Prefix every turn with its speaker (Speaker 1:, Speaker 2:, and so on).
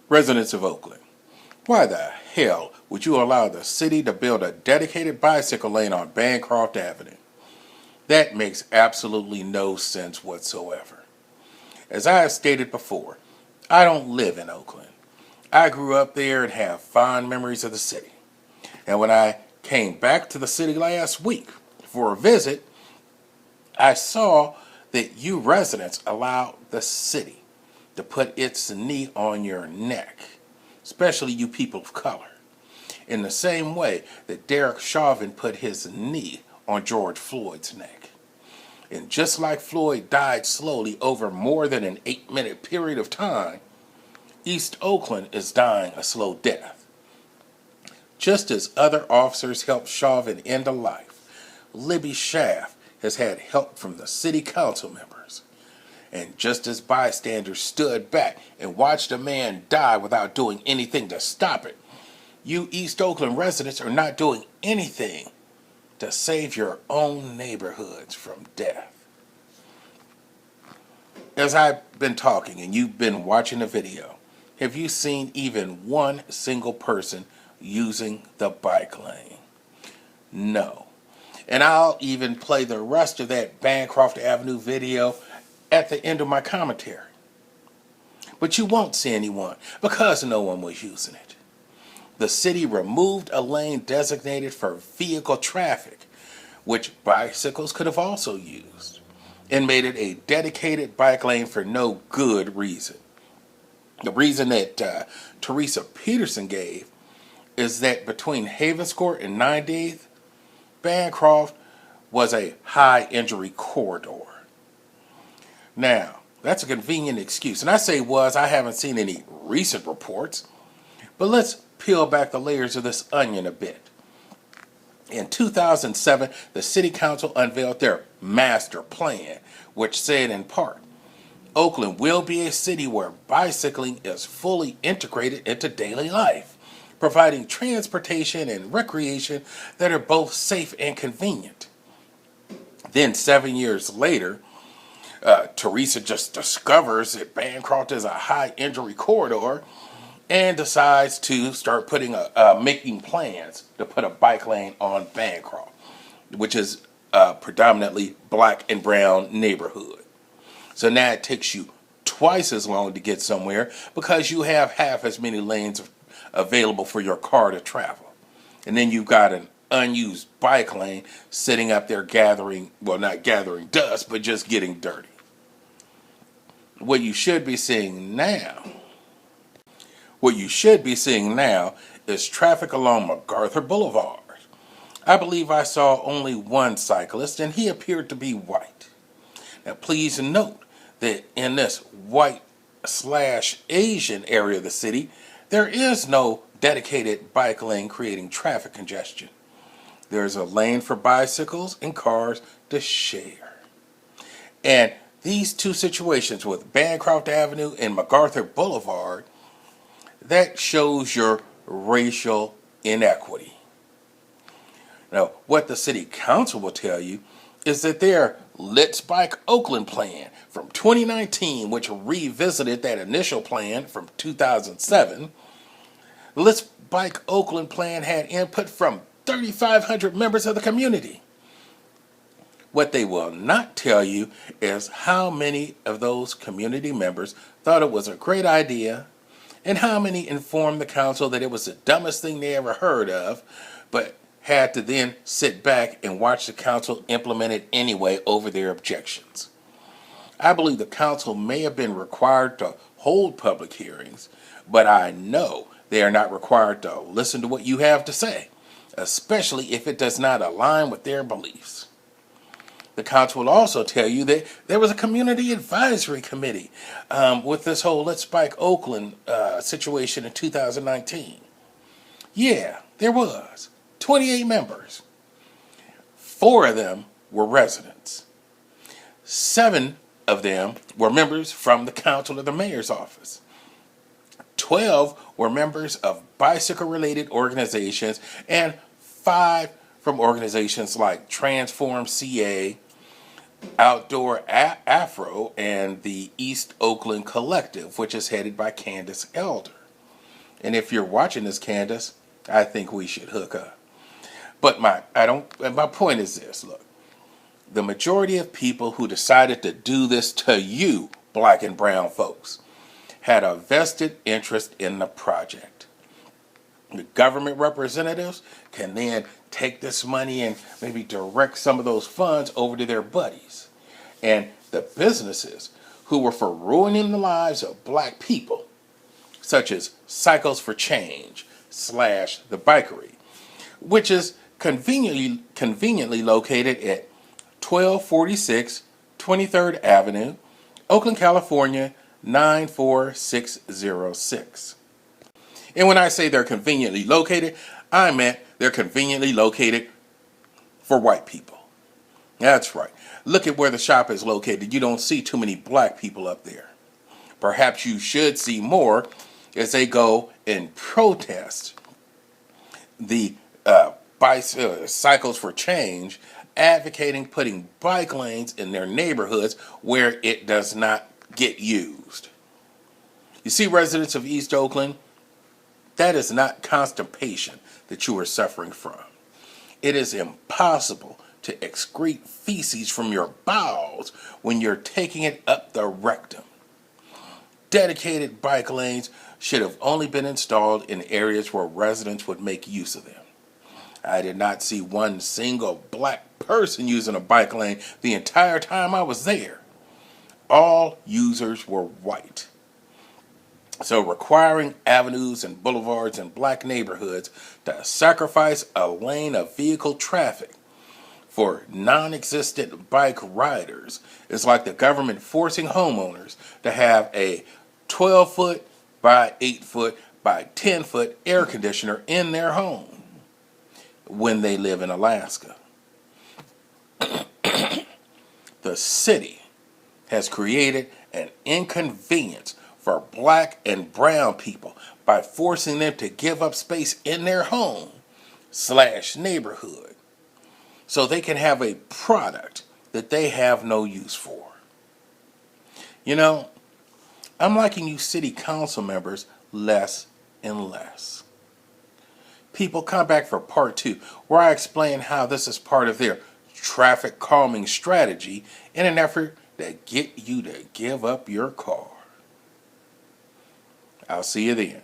Speaker 1: Residents of Oakland, why the hell would you allow the city to build a dedicated bicycle lane on Bancroft Avenue? That makes absolutely no sense whatsoever. As I have stated before, I don't live in Oakland. I grew up there and have fond memories of the city. And when I came back to the city last week for a visit, I saw that you residents allowed the city to put its knee on your neck, especially you people of color, in the same way that Derek Chauvin put his knee on George Floyd's neck. And just like Floyd died slowly over more than an 8-minute period of time, East Oakland is dying a slow death. Just as other officers helped Chauvin end a life, Libby Schaff has had help from the city council members. And just as bystanders stood back and watched a man die without doing anything to stop it, you East Oakland residents are not doing anything to save your own neighborhoods from death. As I've been talking and you've been watching the video, have you seen even one single person using the bike lane? No. And I'll even play the rest of that Bancroft Avenue video at the end of my commentary. But you won't see anyone because no one was using it. The city removed a lane designated for vehicle traffic, which bicycles could have also used, and made it a dedicated bike lane for no good reason. The reason that Teresa Peterson gave is that between Havens Court and 98th, Bancroft was a high injury corridor. Now, that's a convenient excuse. And I say was, I haven't seen any recent reports. But let's peel back the layers of this onion a bit. In 2007, the City Council unveiled their master plan, which said in part, Oakland will be a city where bicycling is fully integrated into daily life, providing transportation and recreation that are both safe and convenient. Then 7 years later, Teresa just discovers that Bancroft is a high injury corridor and decides to start making plans to put a bike lane on Bancroft, which is a predominantly black and brown neighborhood. So now it takes you twice as long to get somewhere because you have half as many lanes available for your car to travel. And then you've got an unused bike lane sitting up there not gathering dust, but just getting dirty. What you should be seeing now is traffic along MacArthur Boulevard. I believe I saw only one cyclist, and he appeared to be white. Now, please note that in this white/Asian area of the city, there is no dedicated bike lane creating traffic congestion. There's a lane for bicycles and cars to share. And these two situations with Bancroft Avenue and MacArthur Boulevard, that shows your racial inequity. Now, what the city council will tell you is that their Let's Bike Oakland plan from 2019, which revisited that initial plan from 2007, the Let's Bike Oakland plan had input from 3,500 members of the community. What they will not tell you is how many of those community members thought it was a great idea and how many informed the council that it was the dumbest thing they ever heard of, but had to then sit back and watch the council implement it anyway over their objections. I believe the council may have been required to hold public hearings, but I know they are not required to listen to what you have to say, especially if it does not align with their beliefs. The council will also tell you that there was a community advisory committee with this whole Let's Bike Oakland situation in 2019. Yeah, there was. 28 members. 4 of them were residents. 7 of them were members from the council or the mayor's office. 12 were members of bicycle-related organizations, and 5 from organizations like Transform CA, Outdoor Afro, and the East Oakland Collective, which is headed by Candace Elder. And if you're watching this, Candace, I think we should hook up. But my point is this, look. The majority of people who decided to do this to you, black and brown folks, had a vested interest in the project. The government representatives can then take this money and maybe direct some of those funds over to their buddies. And the businesses who were for ruining the lives of black people, such as Cycles for Change / the Bikery, which is conveniently located at 1246 23rd Avenue, Oakland, California, 94606. And when I say they're conveniently located, I meant they're conveniently located for white people. That's right. Look at where the shop is located. You don't see too many black people up there. Perhaps you should see more as they go and protest the Cycles for Change, advocating putting bike lanes in their neighborhoods where it does not get used. You see, residents of East Oakland, that is not constipation that you are suffering from. It is impossible to excrete feces from your bowels when you're taking it up the rectum. Dedicated bike lanes should have only been installed in areas where residents would make use of them. I did not see one single black person using a bike lane the entire time I was there. All users were white. So requiring avenues and boulevards in black neighborhoods to sacrifice a lane of vehicle traffic for non-existent bike riders is like the government forcing homeowners to have a 12-foot by 8-foot by 10-foot air conditioner in their home when they live in Alaska. The city has created an inconvenience for black and brown people by forcing them to give up space in their home / neighborhood so they can have a product that they have no use for. You know, I'm liking you city council members less and less. People, come back for part 2, where I explain how this is part of their traffic calming strategy in an effort to get you to give up your car. I'll see you then.